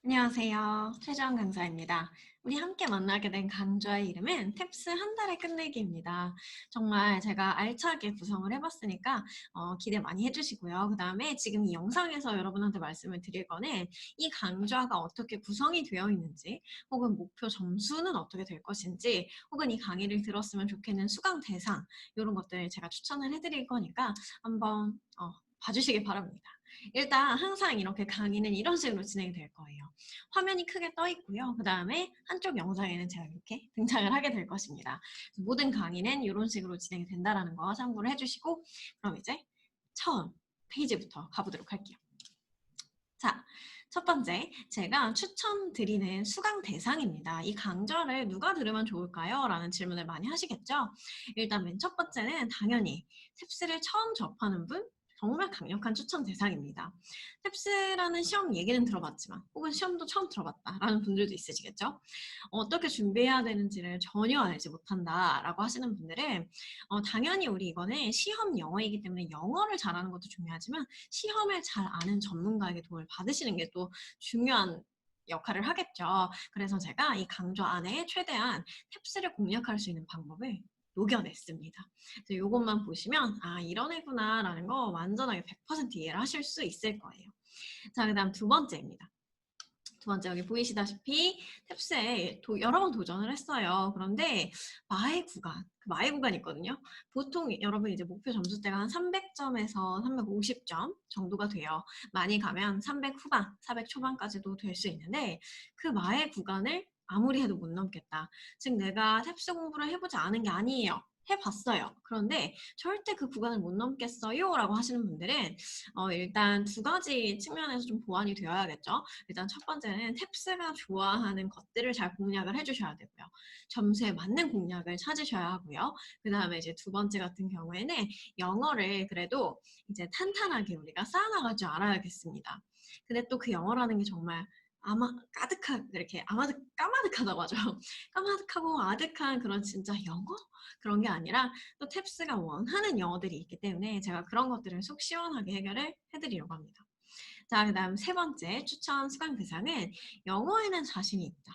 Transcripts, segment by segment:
안녕하세요. 최주원 강사입니다. 우리 함께 만나게 된 강좌의 이름은 탭스 한 달에 끝내기입니다. 정말 제가 알차게 구성을 해봤으니까 기대 많이 해주시고요. 그 다음에 지금 이 영상에서 여러분한테 말씀을 드릴 거는 이 강좌가 어떻게 구성이 되어 있는지, 혹은 목표 점수는 어떻게 될 것인지, 혹은 이 강의를 들었으면 좋겠는 수강 대상, 이런 것들을 제가 추천을 해드릴 거니까 한번 봐주시기 바랍니다. 일단 항상 이렇게 강의는 이런 식으로 진행이 될 거예요. 화면이 크게 떠 있고요. 그 다음에 한쪽 영상에는 제가 이렇게 등장을 하게 될 것입니다. 모든 강의는 이런 식으로 진행이 된다는 거 참고를 해주시고, 그럼 이제 처음 페이지부터 가보도록 할게요. 자, 첫 번째, 제가 추천드리는 수강 대상입니다. 이 강좌를 누가 들으면 좋을까요? 라는 질문을 많이 하시겠죠? 일단 맨 첫 번째는 당연히 탭스를 처음 접하는 분, 정말 강력한 추천 대상입니다. 탭스라는 시험 얘기는 들어봤지만 혹은 시험도 처음 들어봤다라는 분들도 있으시겠죠? 어떻게 준비해야 되는지를 전혀 알지 못한다라고 하시는 분들은 당연히 우리 이거는 시험 영어이기 때문에 영어를 잘하는 것도 중요하지만 시험을 잘 아는 전문가에게 도움을 받으시는 게 또 중요한 역할을 하겠죠. 그래서 제가 이 강좌 안에 최대한 탭스를 공략할 수 있는 방법을 녹여냈습니다. 이것만 보시면 아 이런 애구나 라는 거 완전하게 100% 이해를 하실 수 있을 거예요. 자, 그 다음 두 번째입니다. 두 번째 여기 보이시다시피 탭스에 여러 번 도전을 했어요. 그런데 마의 구간이 있거든요. 보통 여러분 이제 목표 점수대가 한 300점에서 350점 정도가 돼요. 많이 가면 300 후반, 400 초반까지도 될 수 있는데 그 마의 구간을 아무리 해도 못 넘겠다. 즉 내가 탭스 공부를 해보지 않은 게 아니에요. 해봤어요. 그런데 절대 그 구간을 못 넘겠어요 라고 하시는 분들은 일단 두 가지 측면에서 좀 보완이 되어야겠죠. 일단 첫 번째는 탭스가 좋아하는 것들을 잘 공략을 해주셔야 되고요. 점수에 맞는 공략을 찾으셔야 하고요. 그 다음에 이제 두 번째 같은 경우에는 영어를 그래도 이제 탄탄하게 우리가 쌓아나갈 줄 알아야겠습니다. 근데 또 그 영어라는 게 정말 이렇게 까마득하다고 하죠. 까마득하고 아득한 그런 진짜 영어? 그런 게 아니라 또 탭스가 원하는 영어들이 있기 때문에 제가 그런 것들을 속 시원하게 해결을 해드리려고 합니다. 자, 그 다음 세 번째 추천 수강 대상은 영어에는 자신이 있다.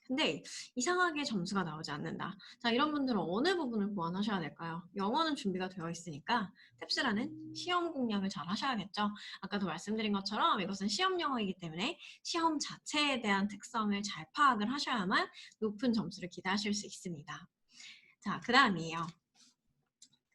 근데 이상하게 점수가 나오지 않는다. 자, 이런 분들은 어느 부분을 보완하셔야 될까요? 영어는 준비가 되어 있으니까 탭스라는 시험 공략을 잘 하셔야겠죠. 아까도 말씀드린 것처럼 이것은 시험 영어이기 때문에 시험 자체에 대한 특성을 잘 파악을 하셔야만 높은 점수를 기대하실 수 있습니다. 자, 그 다음이에요.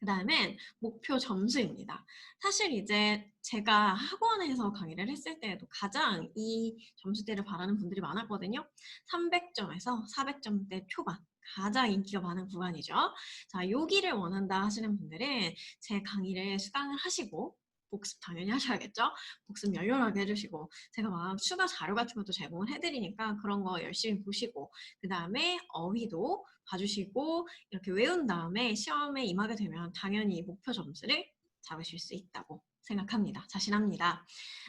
그 다음엔 목표 점수입니다. 사실 이제 제가 학원에서 강의를 했을 때에도 가장 이 점수대를 바라는 분들이 많았거든요. 300점에서 400점대 초반. 가장 인기가 많은 구간이죠. 자, 여기를 원한다 하시는 분들은 제 강의를 수강을 하시고 복습 당연히 하셔야겠죠. 복습 열렬하게 해주시고 제가 막 추가 자료 같은 것도 제공을 해드리니까 그런 거 열심히 보시고 그 다음에 어휘도 봐주시고 이렇게 외운 다음에 시험에 임하게 되면 당연히 목표 점수를 잡으실 수 있다고 생각합니다. 자신합니다.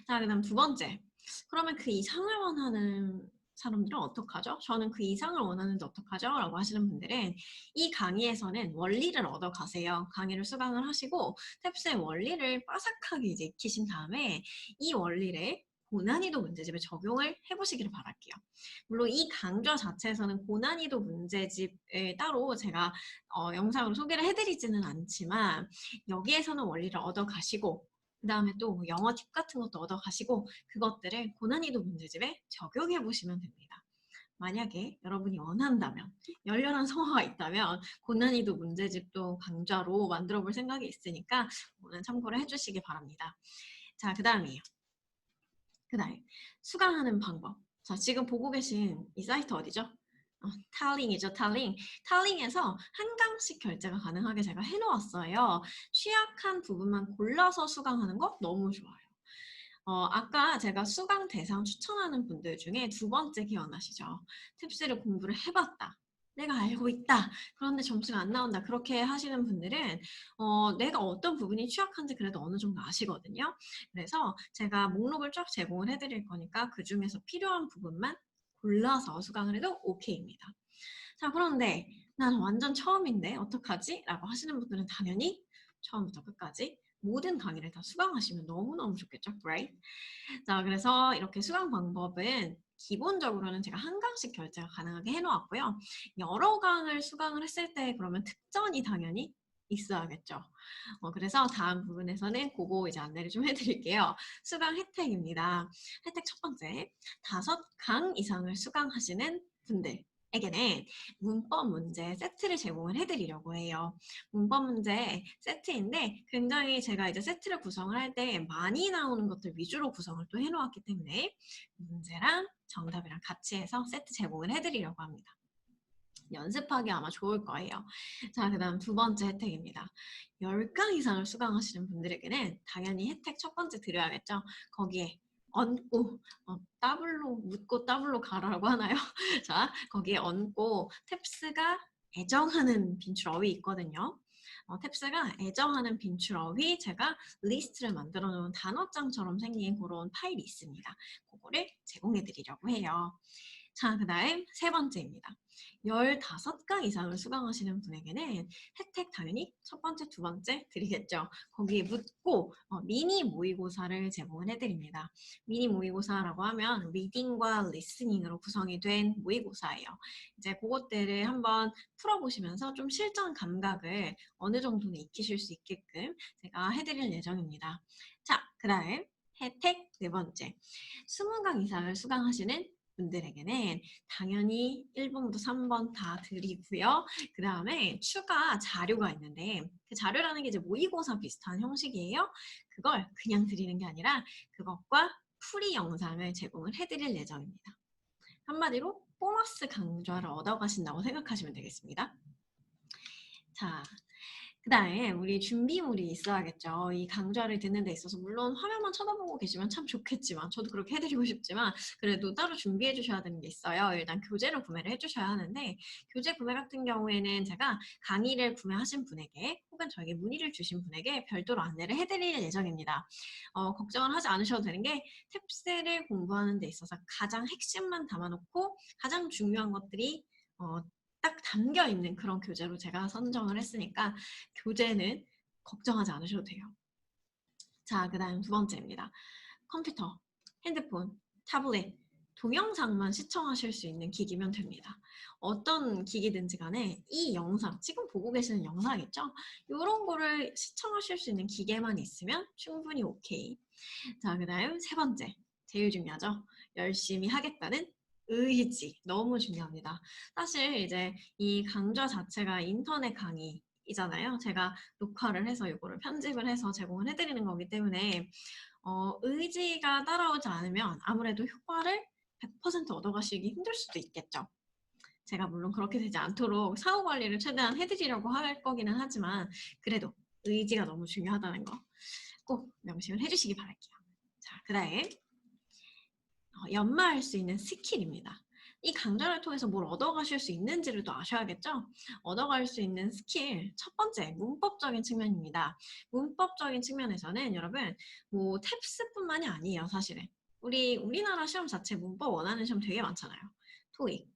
자, 그 다음 두 번째. 그러면 그 이상을 원하는 사람들은 어떡하죠? 저는 그 이상을 원하는데 어떡하죠? 라고 하시는 분들은 이 강의에서는 원리를 얻어가세요. 강의를 수강을 하시고 탭스의 원리를 빠삭하게 이제 익히신 다음에 이 원리를 고난이도 문제집에 적용을 해보시기를 바랄게요. 물론 이 강좌 자체에서는 고난이도 문제집을 따로 제가 영상으로 소개를 해드리지는 않지만 여기에서는 원리를 얻어가시고 그 다음에 또 영어 팁 같은 것도 얻어가시고 그것들을 고난이도 문제집에 적용해 보시면 됩니다. 만약에 여러분이 원한다면 열렬한 성화가 있다면 고난이도 문제집도 강좌로 만들어 볼 생각이 있으니까 오늘 참고를 해주시기 바랍니다. 자, 그 다음이에요. 그 다음 수강하는 방법. 자, 지금 보고 계신 이 사이트 어디죠? 탈링이죠, 탈링. 탈링에서 한 강씩 결제가 가능하게 제가 해놓았어요. 취약한 부분만 골라서 수강하는 거 너무 좋아요. 아까 제가 수강 대상 추천하는 분들 중에 두 번째 기억나시죠? 탭스를 공부를 해봤다. 내가 알고 있다. 그런데 점수가 안 나온다. 그렇게 하시는 분들은 내가 어떤 부분이 취약한지 그래도 어느 정도 아시거든요. 그래서 제가 목록을 쫙 제공을 해드릴 거니까 그 중에서 필요한 부분만 골라서 수강을 해도 오케이입니다. 자, 그런데 난 완전 처음인데 어떡하지? 라고 하시는 분들은 당연히 처음부터 끝까지 모든 강의를 다 수강하시면 너무너무 좋겠죠, right? 자, 그래서 이렇게 수강 방법은 기본적으로는 제가 한 강씩 결제가 가능하게 해놓았고요. 여러 강을 수강을 했을 때 그러면 특전이 당연히 있어야겠죠. 그래서 다음 부분에서는 그거 이제 안내를 좀 해드릴게요. 수강 혜택입니다. 혜택 첫 번째, 5강 이상을 수강하시는 분들에게는 문법 문제 세트를 제공을 해드리려고 해요. 문법 문제 세트인데 굉장히 제가 이제 세트를 구성을 할 때 많이 나오는 것들 위주로 구성을 또 해놓았기 때문에 문제랑 정답이랑 같이 해서 세트 제공을 해드리려고 합니다. 연습하기 아마 좋을 거예요. 자, 그 다음 두 번째 혜택입니다. 10강 이상을 수강하시는 분들에게는 당연히 혜택 첫 번째 드려야겠죠. 거기에 얹고 더블로 묻고 더블로 가라고 하나요? 자, 거기에 얹고 탭스가 애정하는 빈출어휘 있거든요. 탭스가 애정하는 빈출어휘 제가 리스트를 만들어 놓은 단어장처럼 생긴 그런 파일이 있습니다. 그거를 제공해 드리려고 해요. 자, 그 다음 세 번째입니다. 15강 이상을 수강하시는 분에게는 혜택 당연히 첫 번째, 두 번째 드리겠죠. 거기에 묻고 미니 모의고사를 제공을 해드립니다. 미니 모의고사라고 하면 리딩과 리스닝으로 구성이 된 모의고사예요. 이제 그것들을 한번 풀어보시면서 좀 실전 감각을 어느 정도는 익히실 수 있게끔 제가 해드릴 예정입니다. 자, 그 다음 혜택 네 번째. 20강 이상을 수강하시는 분들에게는 당연히 1번부터 3번 다 드리고요. 그 다음에 추가 자료가 있는데 그 자료라는 게 이제 모의고사 비슷한 형식이에요. 그걸 그냥 드리는 게 아니라 그것과 풀이 영상을 제공을 해드릴 예정입니다. 한마디로 보너스 강좌를 얻어가신다고 생각하시면 되겠습니다. 자, 그 다음에 우리 준비물이 있어야겠죠. 이 강좌를 듣는 데 있어서 물론 화면만 쳐다보고 계시면 참 좋겠지만 저도 그렇게 해드리고 싶지만 그래도 따로 준비해 주셔야 되는 게 있어요. 일단 교재를 구매를 해주셔야 하는데 교재 구매 같은 경우에는 제가 강의를 구매하신 분에게 혹은 저에게 문의를 주신 분에게 별도로 안내를 해드릴 예정입니다. 걱정을 하지 않으셔도 되는 게 탭스를 공부하는 데 있어서 가장 핵심만 담아놓고 가장 중요한 것들이 딱 담겨있는 그런 교재로 제가 선정을 했으니까 교재는 걱정하지 않으셔도 돼요. 자, 그 다음 두 번째입니다. 컴퓨터, 핸드폰, 타블렛, 동영상만 시청하실 수 있는 기기면 됩니다. 어떤 기기든지 간에 이 영상, 지금 보고 계시는 영상 있죠? 이런 거를 시청하실 수 있는 기계만 있으면 충분히 오케이. 자, 그 다음 세 번째, 제일 중요하죠? 열심히 하겠다는 의지, 너무 중요합니다. 사실 이제 이 강좌 자체가 인터넷 강의이잖아요. 제가 녹화를 해서 이거를 편집을 해서 제공을 해드리는 거기 때문에 의지가 따라오지 않으면 아무래도 효과를 100% 얻어가시기 힘들 수도 있겠죠. 제가 물론 그렇게 되지 않도록 사후 관리를 최대한 해드리려고 할 거기는 하지만 그래도 의지가 너무 중요하다는 거 꼭 명심을 해주시기 바랄게요. 자, 그 다음 연마할 수 있는 스킬입니다. 이 강좌를 통해서 뭘 얻어가실 수 있는지를 또 아셔야겠죠? 얻어갈 수 있는 스킬 첫 번째 문법적인 측면입니다. 문법적인 측면에서는 여러분 뭐 탭스뿐만이 아니에요. 사실은 우리나라 시험 자체 문법 원하는 시험 되게 많잖아요. 토익,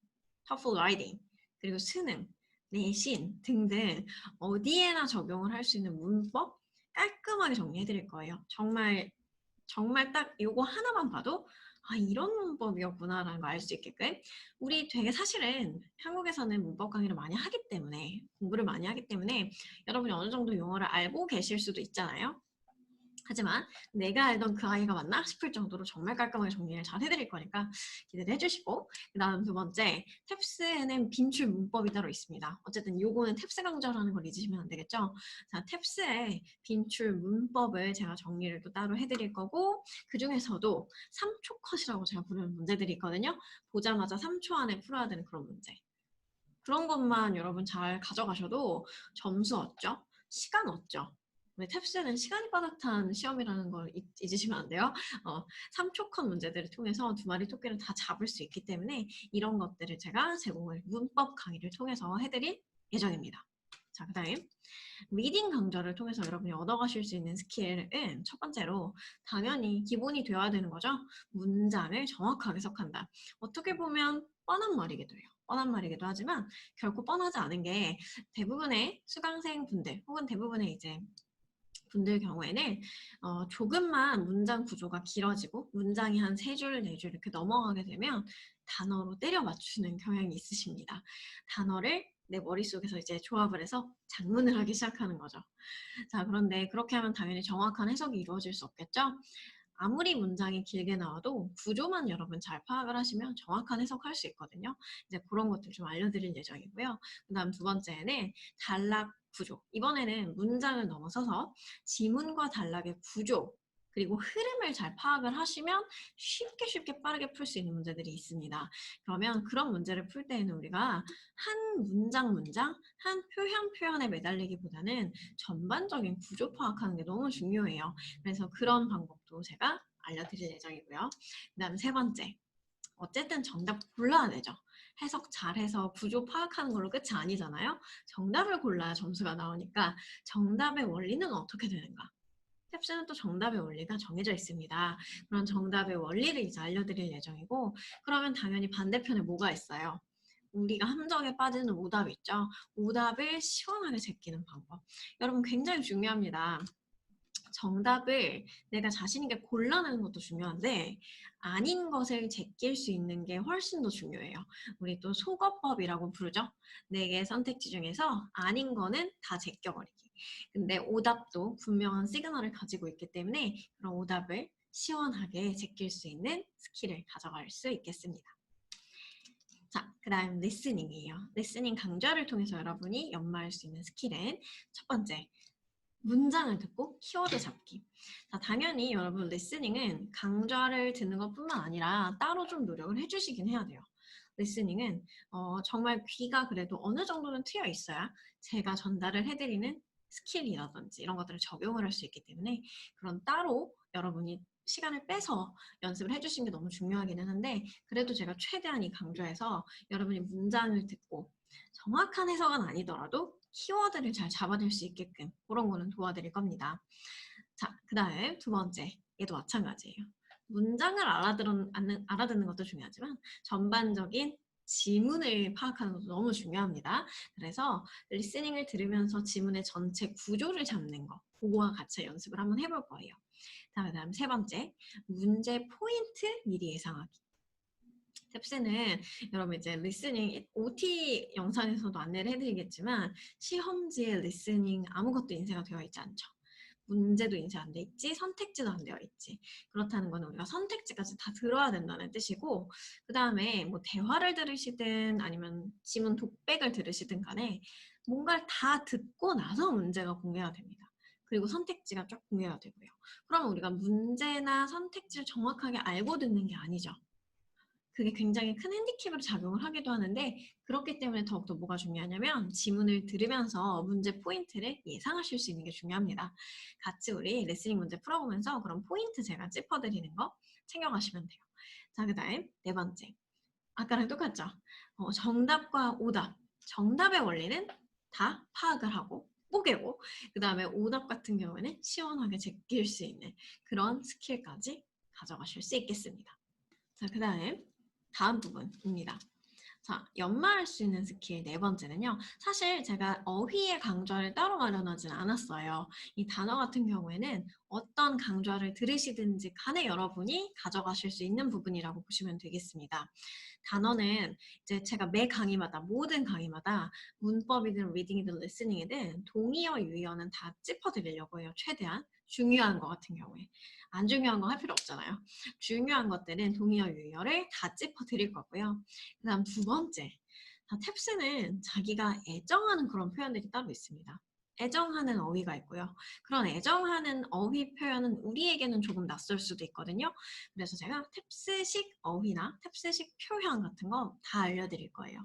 TOEFL 라이팅, 그리고 수능, 내신 등등 어디에나 적용을 할 수 있는 문법 깔끔하게 정리해 드릴 거예요. 정말 딱 요거 하나만 봐도 아, 이런 문법이었구나라는 거 알 수 있게끔 우리 되게 사실은 한국에서는 문법 강의를 많이 하기 때문에 공부를 많이 하기 때문에 여러분이 어느 정도 용어를 알고 계실 수도 있잖아요. 하지만 내가 알던 그 아이가 맞나 싶을 정도로 정말 깔끔하게 정리를 잘 해드릴 거니까 기대를 해주시고 그 다음 두 번째 탭스에는 빈출 문법이 따로 있습니다. 어쨌든 요거는 탭스 강좌라는 걸 잊으시면 안 되겠죠. 자, 탭스의 빈출 문법을 제가 정리를 또 따로 해드릴 거고 그 중에서도 3초 컷이라고 제가 부르는 문제들이 있거든요. 보자마자 3초 안에 풀어야 되는 그런 문제. 그런 것만 여러분 잘 가져가셔도 점수 얻죠. 시간 얻죠. 탭스는 시간이 빠듯한 시험이라는 걸 잊으시면 안 돼요. 3초 컷 문제들을 통해서 두 마리 토끼를 다 잡을 수 있기 때문에 이런 것들을 제가 제공을 문법 강의를 통해서 해드릴 예정입니다. 자, 그 다음 리딩 강좌를 통해서 여러분이 얻어가실 수 있는 스킬은 첫 번째로 당연히 기본이 되어야 되는 거죠. 문장을 정확하게 해석한다. 어떻게 보면 뻔한 말이기도 해요. 뻔한 말이기도 하지만 결코 뻔하지 않은 게 대부분의 수강생 분들 혹은 대부분의 이제 분들 경우에는 조금만 문장 구조가 길어지고 문장이 한 3줄, 4줄 이렇게 넘어가게 되면 단어로 때려 맞추는 경향이 있으십니다. 단어를 내 머릿속에서 이제 조합을 해서 작문을 하기 시작하는 거죠. 자, 그런데 그렇게 하면 당연히 정확한 해석이 이루어질 수 없겠죠? 아무리 문장이 길게 나와도 구조만 여러분 잘 파악을 하시면 정확한 해석할 수 있거든요. 이제 그런 것들 좀 알려드릴 예정이고요. 그 다음 두 번째는 단락 구조. 이번에는 문장을 넘어서서 지문과 단락의 구조 그리고 흐름을 잘 파악을 하시면 쉽게 빠르게 풀 수 있는 문제들이 있습니다. 그러면 그런 문제를 풀 때에는 우리가 한 문장, 한 표현에 매달리기보다는 전반적인 구조 파악하는 게 너무 중요해요. 그래서 그런 방법도 제가 알려드릴 예정이고요. 그 다음 세 번째, 어쨌든 정답 골라야 되죠. 해석 잘해서 구조 파악하는 걸로 끝이 아니잖아요. 정답을 골라야 점수가 나오니까 정답의 원리는 어떻게 되는가? 탭스는 또 정답의 원리가 정해져 있습니다. 그런 정답의 원리를 이제 알려드릴 예정이고, 그러면 당연히 반대편에 뭐가 있어요? 우리가 함정에 빠지는 오답 있죠? 오답을 시원하게 제끼는 방법. 여러분 굉장히 중요합니다. 정답을 내가 자신 있게 골라내는 것도 중요한데 아닌 것을 제낄 수 있는 게 훨씬 더 중요해요. 우리 또 속어법이라고 부르죠. 4개의 선택지 중에서 아닌 거는 다 제껴버리기. 근데 오답도 분명한 시그널을 가지고 있기 때문에 그런 오답을 시원하게 제낄 수 있는 스킬을 가져갈 수 있겠습니다. 자, 그 다음 리스닝이에요. 리스닝 강좌를 통해서 여러분이 연마할 수 있는 스킬은 첫 번째, 문장을 듣고 키워드 잡기. 자, 당연히 여러분 리스닝은 강좌를 듣는 것뿐만 아니라 따로 좀 노력을 해주시긴 해야 돼요. 리스닝은 정말 귀가 그래도 어느 정도는 트여 있어야 제가 전달을 해드리는 스킬이라든지 이런 것들을 적용을 할 수 있기 때문에 그런 따로 여러분이 시간을 빼서 연습을 해주시는 게 너무 중요하기는 한데 그래도 제가 최대한 이 강좌에서 여러분이 문장을 듣고 정확한 해석은 아니더라도 키워드를 잘 잡아낼 수 있게끔 그런 거는 도와드릴 겁니다. 자, 그 다음 두 번째, 얘도 마찬가지예요. 문장을 알아듣는 것도 중요하지만 전반적인 지문을 파악하는 것도 너무 중요합니다. 그래서 리스닝을 들으면서 지문의 전체 구조를 잡는 거 그거와 같이 연습을 한번 해볼 거예요. 자, 그 다음 세 번째, 문제 포인트 미리 예상하기. 탭스는 여러분 이제 리스닝 OT 영상에서도 안내를 해드리겠지만 시험지에 리스닝 아무것도 인쇄가 되어 있지 않죠. 문제도 인쇄 안 돼 있지, 선택지도 안 되어 있지. 그렇다는 거는 우리가 선택지까지 다 들어야 된다는 뜻이고 그 다음에 뭐 대화를 들으시든 아니면 지문 독백을 들으시든 간에 뭔가를 다 듣고 나서 문제가 공개가 됩니다. 그리고 선택지가 쭉 공개가 되고요. 그러면 우리가 문제나 선택지를 정확하게 알고 듣는 게 아니죠. 그게 굉장히 큰 핸디캡으로 작용을 하기도 하는데 그렇기 때문에 더욱더 뭐가 중요하냐면 지문을 들으면서 문제 포인트를 예상하실 수 있는 게 중요합니다. 같이 우리 레슬링 문제 풀어보면서 그런 포인트 제가 짚어드리는 거 챙겨가시면 돼요. 자, 그 다음 네 번째. 아까랑 똑같죠? 정답과 오답. 정답의 원리는 다 파악을 하고 뽀개고 그 다음에 오답 같은 경우에는 시원하게 제낄 수 있는 그런 스킬까지 가져가실 수 있겠습니다. 자, 그 다음 부분입니다. 자, 연마할 수 있는 스킬 네 번째는요. 사실 제가 어휘의 강좌를 따로 마련하진 않았어요. 이 단어 같은 경우에는 어떤 강좌를 들으시든지 간에 여러분이 가져가실 수 있는 부분이라고 보시면 되겠습니다. 단어는 이제 제가 매 강의마다 모든 강의마다 문법이든 리딩이든 리스닝이든 동의어 유의어는 다 짚어드리려고 해요. 최대한 중요한 거 같은 경우에 안 중요한 거 할 필요 없잖아요. 중요한 것들은 동의어 유의어를 다 짚어드릴 거고요. 그 다음 두 번째, 탭스는 자기가 애정하는 그런 표현들이 따로 있습니다. 애정하는 어휘가 있고요. 그런 애정하는 어휘 표현은 우리에게는 조금 낯설 수도 있거든요. 그래서 제가 탭스식 어휘나 탭스식 표현 같은 거 다 알려드릴 거예요.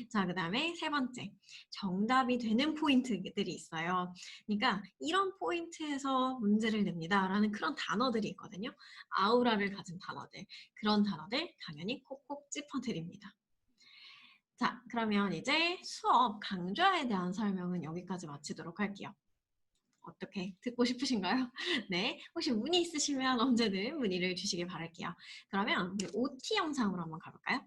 자, 그 다음에 세 번째, 정답이 되는 포인트들이 있어요. 그러니까 이런 포인트에서 문제를 냅니다 라는 그런 단어들이 있거든요. 아우라를 가진 단어들, 그런 단어들 당연히 콕콕 짚어드립니다. 자, 그러면 이제 수업 강좌에 대한 설명은 여기까지 마치도록 할게요. 어떻게 듣고 싶으신가요? 네, 혹시 문의 있으시면 언제든 문의를 주시길 바랄게요. 그러면 우리 OT 영상으로 한번 가볼까요?